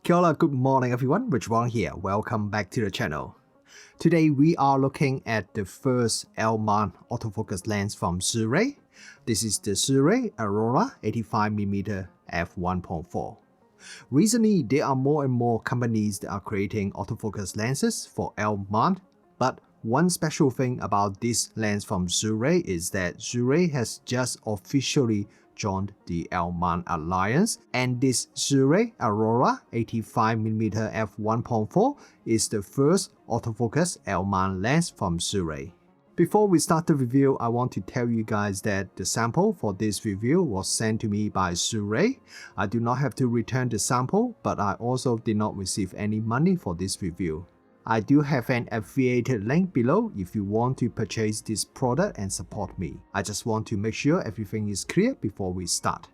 Kia ora, good morning everyone, Rich Wong here. Welcome back to the channel. Today we are looking at the first L-mount autofocus lens from Sirui. This is the Sirui Aurora 85mm f1.4. Recently, there are more and more companies that are creating autofocus lenses for L-mount, but one special thing about this lens from Sirui is that Sirui has just officially joined the L-mount alliance, and this Sirui Aurora 85mm f1.4 is the first autofocus L-mount lens from Sirui. Before we start the review, I want to tell you guys that the sample for this review was sent to me by Sirui. I do not have to return the sample, but I also did not receive any money for this review. I do have an affiliated link below if you want to purchase this product and support me. I just want to make sure everything is clear before we start.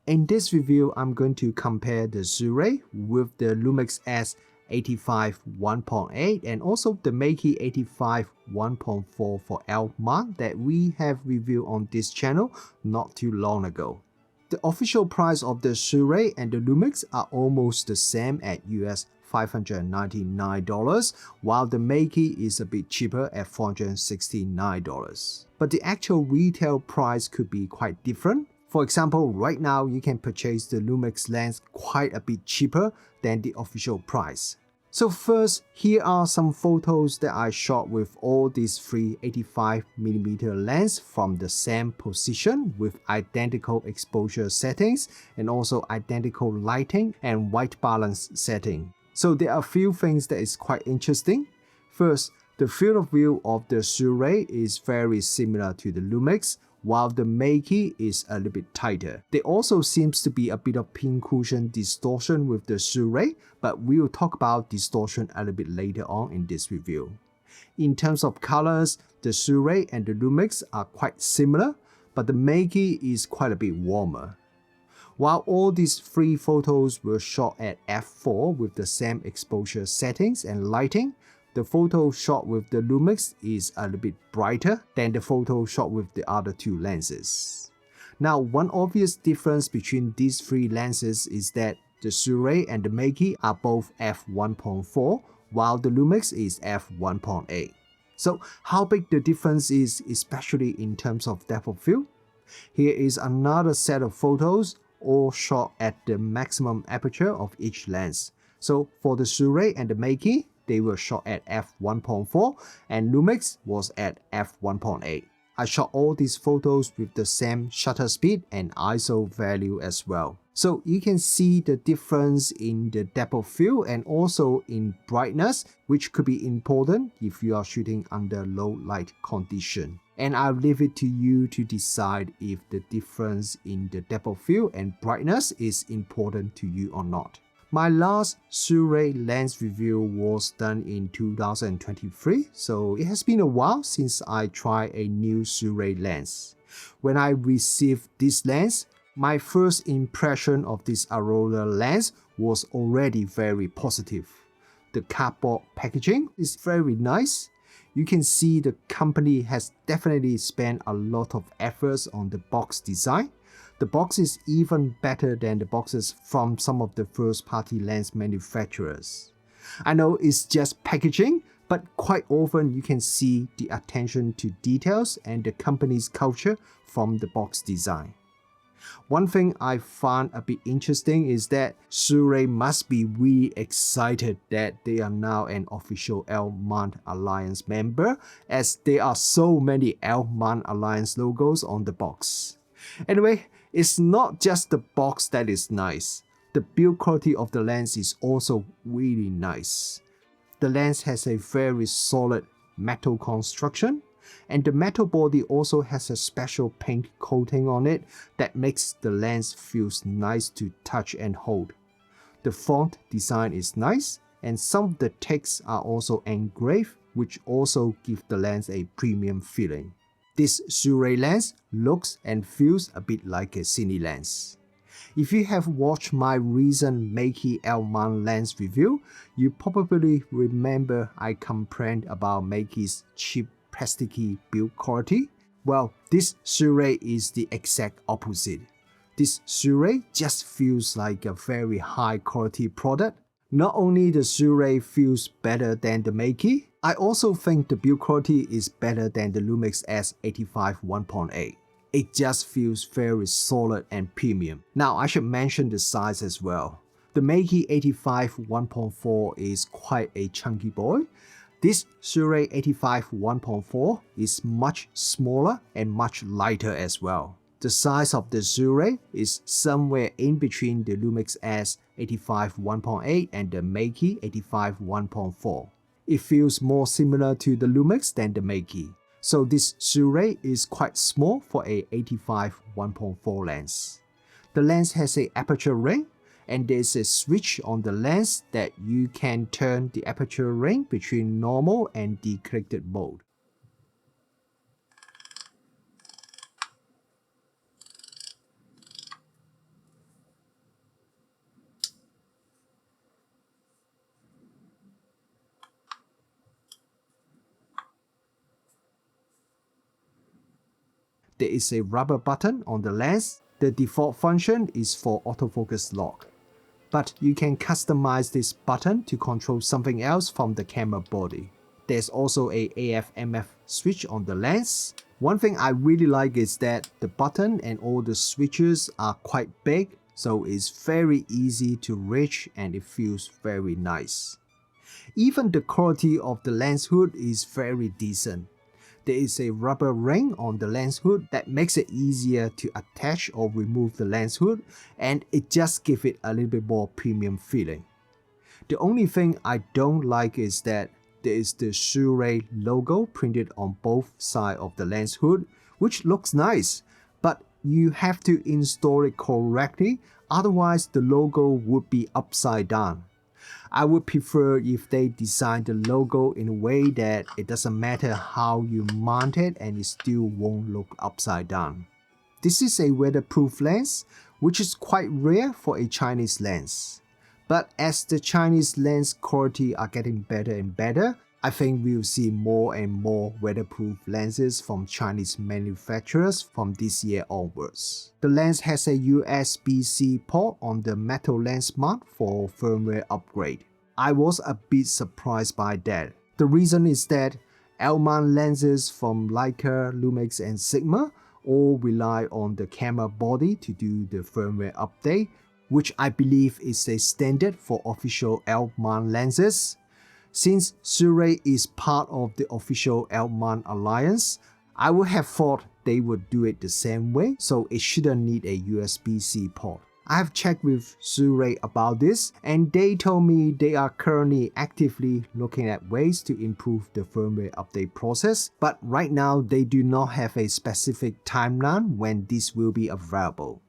In this review, I'm going to compare the Sirui with the Lumix S85 1.8 and also the Meike 85 1.4 for L-mount that we have reviewed on this channel not too long ago. The official price of the Sirui and the Lumix are almost the same at US $599, while the Meike is a bit cheaper at $469. But the actual retail price could be quite different. For example, right now you can purchase the Lumix lens quite a bit cheaper than the official price. So first, here are some photos that I shot with all these three 85mm lens from the same position with identical exposure settings and also identical lighting and white balance setting. So there are a few things that is quite interesting. First, the field of view of the Sirui is very similar to the Lumix, while the Meike is a little bit tighter. There also seems to be a bit of pincushion distortion with the Sirui, but we will talk about distortion a little bit later on in this review. In terms of colors, the Sirui and the Lumix are quite similar, but the Meike is quite a bit warmer. While all these three photos were shot at f4 with the same exposure settings and lighting, the photo shot with the Lumix is a little bit brighter than the photo shot with the other two lenses. Now, one obvious difference between these three lenses is that the Sirui and the Meike are both f1.4, while the Lumix is f1.8. So how big the difference is, especially in terms of depth of field? Here is another set of photos, all shot at the maximum aperture of each lens. So for the Sirui and the Meike, they were shot at f1.4 and Lumix was at f1.8. I shot all these photos with the same shutter speed and ISO value as well. So you can see the difference in the depth of field and also in brightness, which could be important if you are shooting under low light condition. And I'll leave it to you to decide if the difference in the depth of field and brightness is important to you or not. My last Sirui lens review was done in 2023, so it has been a while since I tried a new Sirui lens. When I received this lens, my first impression of this Aurora lens was already very positive. The cardboard packaging is very nice. You can see the company has definitely spent a lot of efforts on the box design. The box is even better than the boxes from some of the first-party lens manufacturers. I know it's just packaging, but quite often you can see the attention to details and the company's culture from the box design. One thing I found a bit interesting is that Sirui must be really excited that they are now an official L-mount alliance member, as there are so many L-mount alliance logos on the box. Anyway, it's not just the box that is nice. The build quality of the lens is also really nice. The lens has a very solid metal construction, and the metal body also has a special paint coating on it that makes the lens feel nice to touch and hold. The font design is nice, and some of the texts are also engraved, which also give the lens a premium feeling. This Sirui lens looks and feels a bit like a cine lens. If you have watched my recent Meike L-mount lens review, you probably remember I complained about Meike's cheap plasticky build quality. Well, this Sirui is the exact opposite. This Sirui just feels like a very high quality product. Not only the Sirui feels better than the Meike, I also think the build quality is better than the Lumix S85 1.8. It just feels very solid and premium. Now I should mention the size as well. The Meike 85 1.4 is quite a chunky boy. This Sirui 85 1.4 is much smaller and much lighter as well. The size of the Sirui is somewhere in between the Lumix S85 1.8 and the Meike 85 1.4. It feels more similar to the Lumix than the Meike. So this Sirui is quite small for a 85 1.4 lens. The lens has an aperture ring, and there's a switch on the lens that you can turn the aperture ring between normal and decorrected mode. There is a rubber button on the lens. The default function is for autofocus lock, but you can customize this button to control something else from the camera body. There's also a AF/MF switch on the lens. One thing I really like is that the button and all the switches are quite big, so it's very easy to reach and it feels very nice. Even the quality of the lens hood is very decent. There is a rubber ring on the lens hood that makes it easier to attach or remove the lens hood, and it just gives it a little bit more premium feeling. The only thing I don't like is that there is the Sirui logo printed on both sides of the lens hood, which looks nice, but you have to install it correctly, otherwise the logo would be upside down. I would prefer if they design the logo in a way that it doesn't matter how you mount it and it still won't look upside down. This is a weatherproof lens, which is quite rare for a Chinese lens. But as the Chinese lens quality are getting better and better, I think we'll see more and more weatherproof lenses from Chinese manufacturers from this year onwards. The lens has a USB-C port on the metal lens mount for firmware upgrade. I was a bit surprised by that. The reason is that L-mount lenses from Leica, Lumix and Sigma all rely on the camera body to do the firmware update, which I believe is a standard for official L-mount lenses. Since Sirui is part of the official L-mount alliance, I would have thought they would do it the same way, so it shouldn't need a USB-C port. I have checked with Sirui about this, and they told me they are currently actively looking at ways to improve the firmware update process, but right now they do not have a specific timeline when this will be available.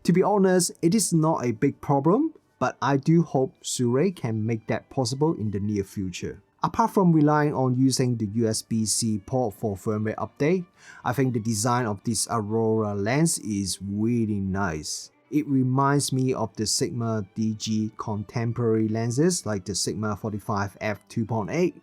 To be honest, it is not a big problem, but I do hope Sirui can make that possible in the near future. Apart from relying on using the USB-C port for firmware update, I think the design of this Aurora lens is really nice. It reminds me of the Sigma DG contemporary lenses like the Sigma 45 f2.8.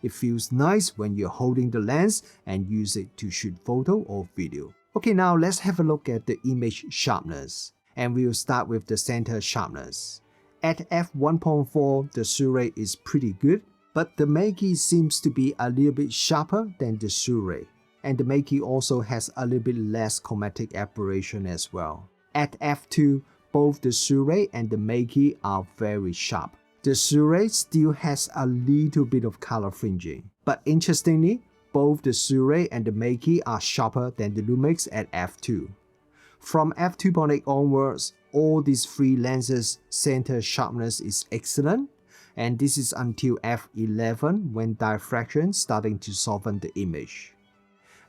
It feels nice when you're holding the lens and use it to shoot photo or video. Okay, now let's have a look at the image sharpness. And we'll start with the center sharpness. At f1.4, the Sirui is pretty good, but the Meike seems to be a little bit sharper than the Sirui. And the Meike also has a little bit less chromatic aberration as well. At f2, both the Sirui and the Meike are very sharp. The Sirui still has a little bit of color fringing, but interestingly, both the Sirui and the Meike are sharper than the Lumix at f2. From f2.8 onwards, all these three lenses' center sharpness is excellent, and this is until f11 when diffraction starting to soften the image.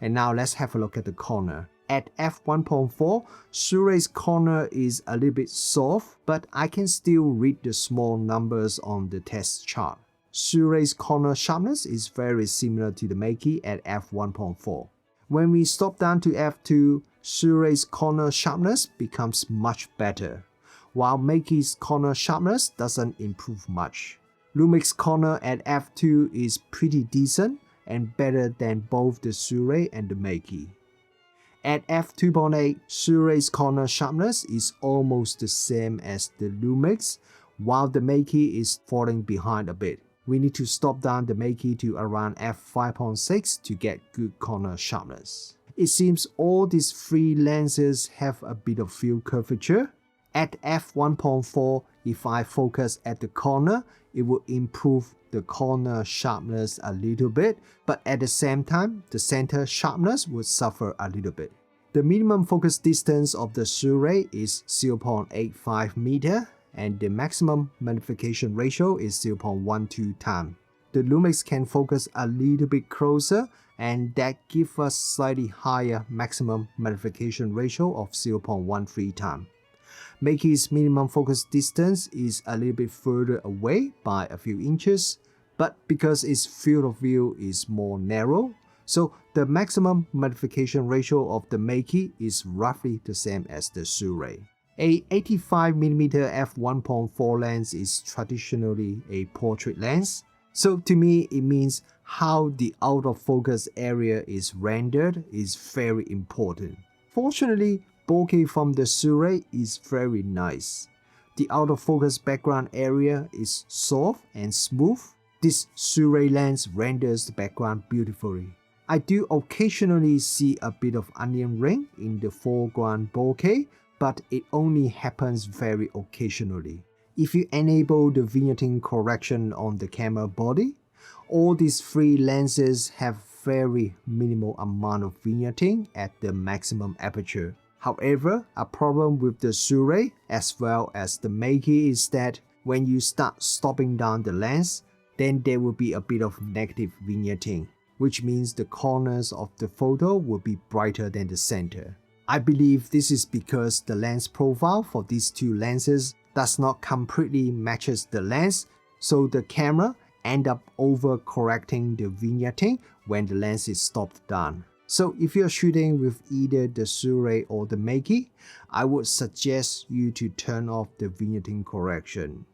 And now let's have a look at the corner. At f1.4, Sirui's corner is a little bit soft, but I can still read the small numbers on the test chart. Sirui's corner sharpness is very similar to the Meike at f1.4. When we stop down to f2, Sirui's corner sharpness becomes much better, while Meike's corner sharpness doesn't improve much. Lumix corner at f2 is pretty decent and better than both the Sirui and the Meike. At f2.8, Sirui's corner sharpness is almost the same as the Lumix, while the Meike is falling behind a bit. We need to stop down the Meike to around f5.6 to get good corner sharpness. It seems all these three lenses have a bit of field curvature. At f1.4, if I focus at the corner, it will improve the corner sharpness a little bit, but at the same time, the center sharpness would suffer a little bit. The minimum focus distance of the Sirui is 0.85 meter, and the maximum magnification ratio is 0.12 times. The Lumix can focus a little bit closer, and that gives us slightly higher maximum magnification ratio of 0.13 times. Meike's minimum focus distance is a little bit further away by a few inches, but because its field of view is more narrow, so the maximum magnification ratio of the Meike is roughly the same as the Sirui. A 85mm f1.4 lens is traditionally a portrait lens, so to me it means how the out-of-focus area is rendered is very important. Fortunately, bokeh from the Sirui is very nice. The out-of-focus background area is soft and smooth. This Sirui lens renders the background beautifully. I do occasionally see a bit of onion ring in the foreground bokeh, but it only happens very occasionally. If you enable the vignetting correction on the camera body, all these three lenses have very minimal amount of vignetting at the maximum aperture. However, a problem with the Sirui as well as the Meike is that when you start stopping down the lens, then there will be a bit of negative vignetting, which means the corners of the photo will be brighter than the center. I believe this is because the lens profile for these two lenses does not completely matches the lens, so the camera end up over-correcting the vignetting when the lens is stopped down. So if you're shooting with either the Sirui or the Meike, I would suggest you to turn off the vignetting correction.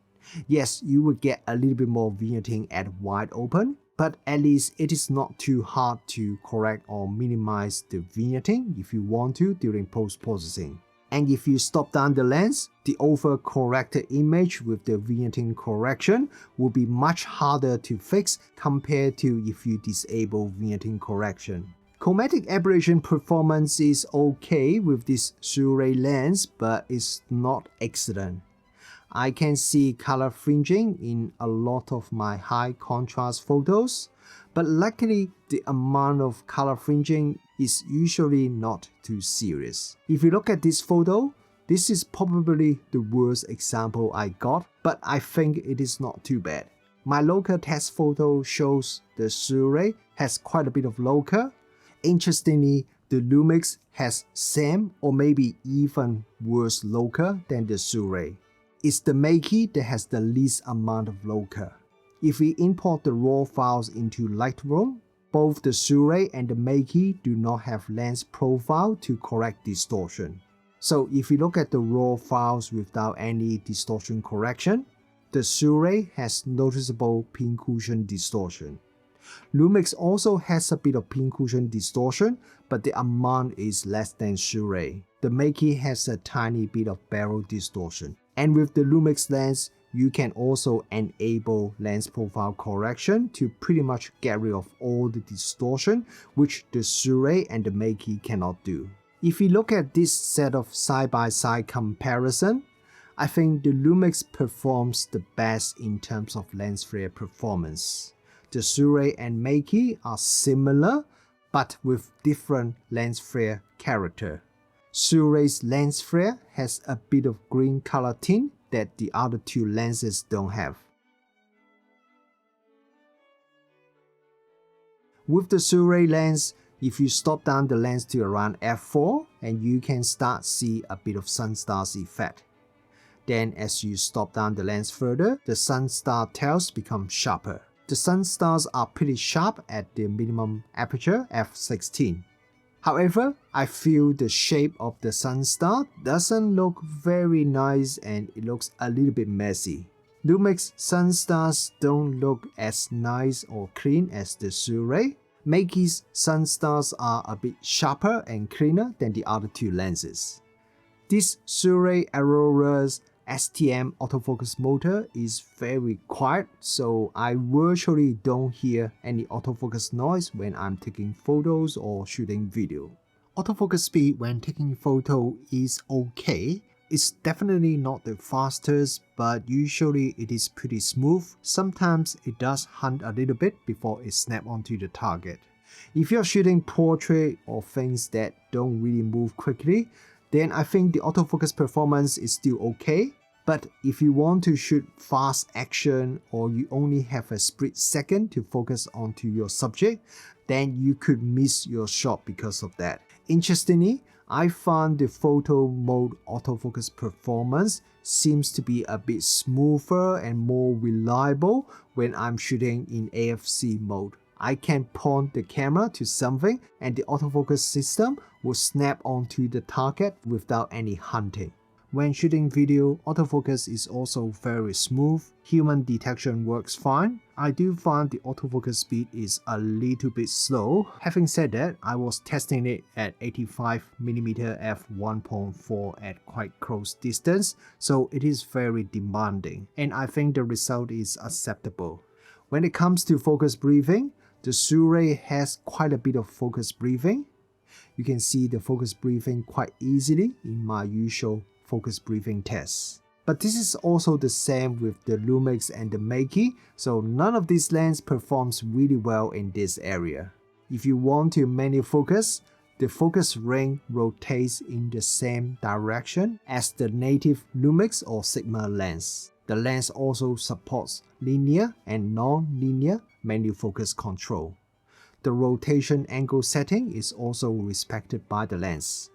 Yes, you will get a little bit more vignetting at wide open, but at least it is not too hard to correct or minimize the vignetting if you want to during post-processing. And if you stop down the lens, the over-corrected image with the vignetting correction will be much harder to fix compared to if you disable vignetting correction. Chromatic aberration performance is okay with this Sirui lens, but it's not excellent. I can see color fringing in a lot of my high contrast photos, but luckily the amount of color fringing is usually not too serious. If you look at this photo, this is probably the worst example I got, but I think it is not too bad. My local test photo shows the Sirui has quite a bit of local. Interestingly, the Lumix has same or maybe even worse local than the Sirui. It's the Meike that has the least amount of local. If we import the raw files into Lightroom, both the Sirui and the Meike do not have lens profile to correct distortion. So if you look at the raw files without any distortion correction, the Sirui has noticeable pincushion distortion. Lumix also has a bit of pincushion distortion, but the amount is less than Sirui. The Meike has a tiny bit of barrel distortion. And with the Lumix lens, you can also enable lens profile correction to pretty much get rid of all the distortion, which the Sirui and the Meike cannot do. If you look at this set of side-by-side comparison, I think the Lumix performs the best in terms of lens flare performance. The Sirui and Meike are similar, but with different lens flare character. Sirui's lens flare has a bit of green color tint that the other two lenses don't have. With the Sirui lens, if you stop down the lens to around f4, and you can start see a bit of Sunstars effect. Then as you stop down the lens further, the Sunstar tails become sharper. The Sunstars are pretty sharp at the minimum aperture f16. However, I feel the shape of the Sunstar doesn't look very nice and it looks a little bit messy. Lumix Sunstars don't look as nice or clean as the Sirui. Meike's Sunstars are a bit sharper and cleaner than the other two lenses. This Sirui Aurora's STM autofocus motor is very quiet, so I virtually don't hear any autofocus noise when I'm taking photos or shooting video. Autofocus speed when taking photo is okay. It's definitely not the fastest, but usually it is pretty smooth. Sometimes it does hunt a little bit before it snaps onto the target. If you're shooting portrait or things that don't really move quickly, then I think the autofocus performance is still okay. But if you want to shoot fast action or you only have a split second to focus onto your subject, then you could miss your shot because of that. Interestingly, I found the photo mode autofocus performance seems to be a bit smoother and more reliable when I'm shooting in AFC mode. I can point the camera to something and the autofocus system will snap onto the target without any hunting. When shooting video, autofocus is also very smooth. Human detection works fine. I do find the autofocus speed is a little bit slow. Having said that, I was testing it at 85mm f1.4 at quite close distance, so it is very demanding, and I think the result is acceptable. When it comes to focus breathing, the Sirui has quite a bit of focus breathing. You can see the focus breathing quite easily in my usual focus breathing tests. But this is also the same with the Lumix and the Meike, so none of these lenses performs really well in this area. If you want to manual focus, the focus ring rotates in the same direction as the native Lumix or Sigma lens. The lens also supports linear and non-linear manual focus control. The rotation angle setting is also respected by the lens.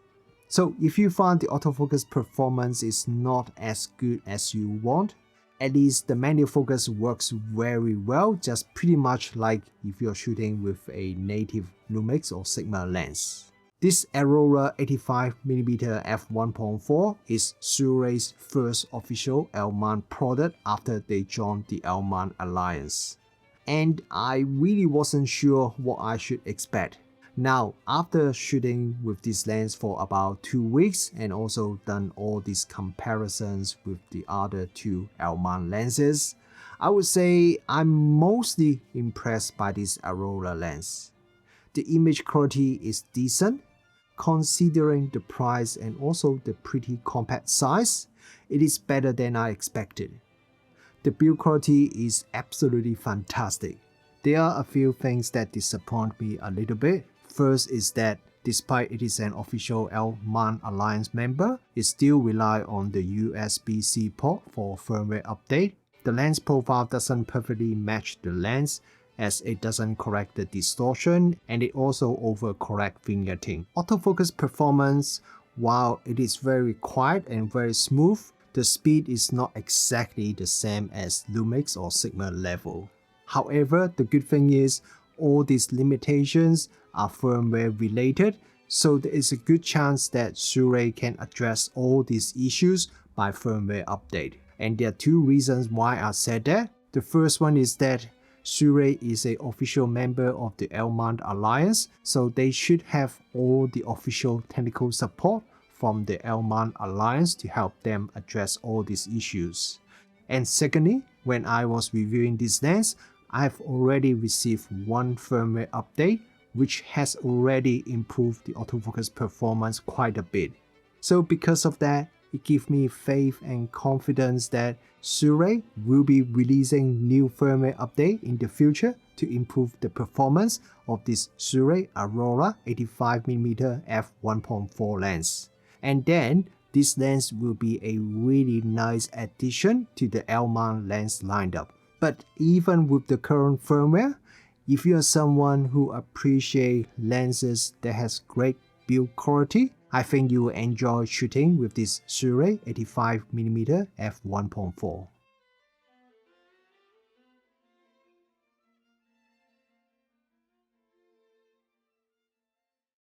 So if you find the autofocus performance is not as good as you want, at least the manual focus works very well, just pretty much like if you're shooting with a native Lumix or Sigma lens. This Aurora 85mm f1.4 is Sirui's first official L-mount product after they joined the L-mount Alliance. And I really wasn't sure what I should expect. Now, after shooting with this lens for about 2 weeks and also done all these comparisons with the other two L-mount lenses, I would say I'm mostly impressed by this Aurora lens. The image quality is decent. Considering the price and also the pretty compact size, it is better than I expected. The build quality is absolutely fantastic. There are a few things that disappoint me a little bit. First is that despite it is an official L-mount Alliance member, it still relies on the USB-C port for firmware update. The lens profile doesn't perfectly match the lens as it doesn't correct the distortion and it also overcorrects vignetting. Autofocus performance, while it is very quiet and very smooth, the speed is not exactly the same as Lumix or Sigma level. However, the good thing is all these limitations are firmware related, so there is a good chance that Sirui can address all these issues by firmware update. And there are two reasons why I said that. The first one is that Sirui is an official member of the L-mount Alliance, so they should have all the official technical support from the L-mount Alliance to help them address all these issues. And secondly, when I was reviewing this lens, I've already received one firmware update which has already improved the autofocus performance quite a bit. So because of that, it gives me faith and confidence that Sirui will be releasing new firmware update in the future to improve the performance of this Sirui Aurora 85mm f1.4 lens. And then this lens will be a really nice addition to the L-mount lens lineup. But even with the current firmware, if you are someone who appreciates lenses that has great build quality, I think you will enjoy shooting with this Sirui 85mm f1.4.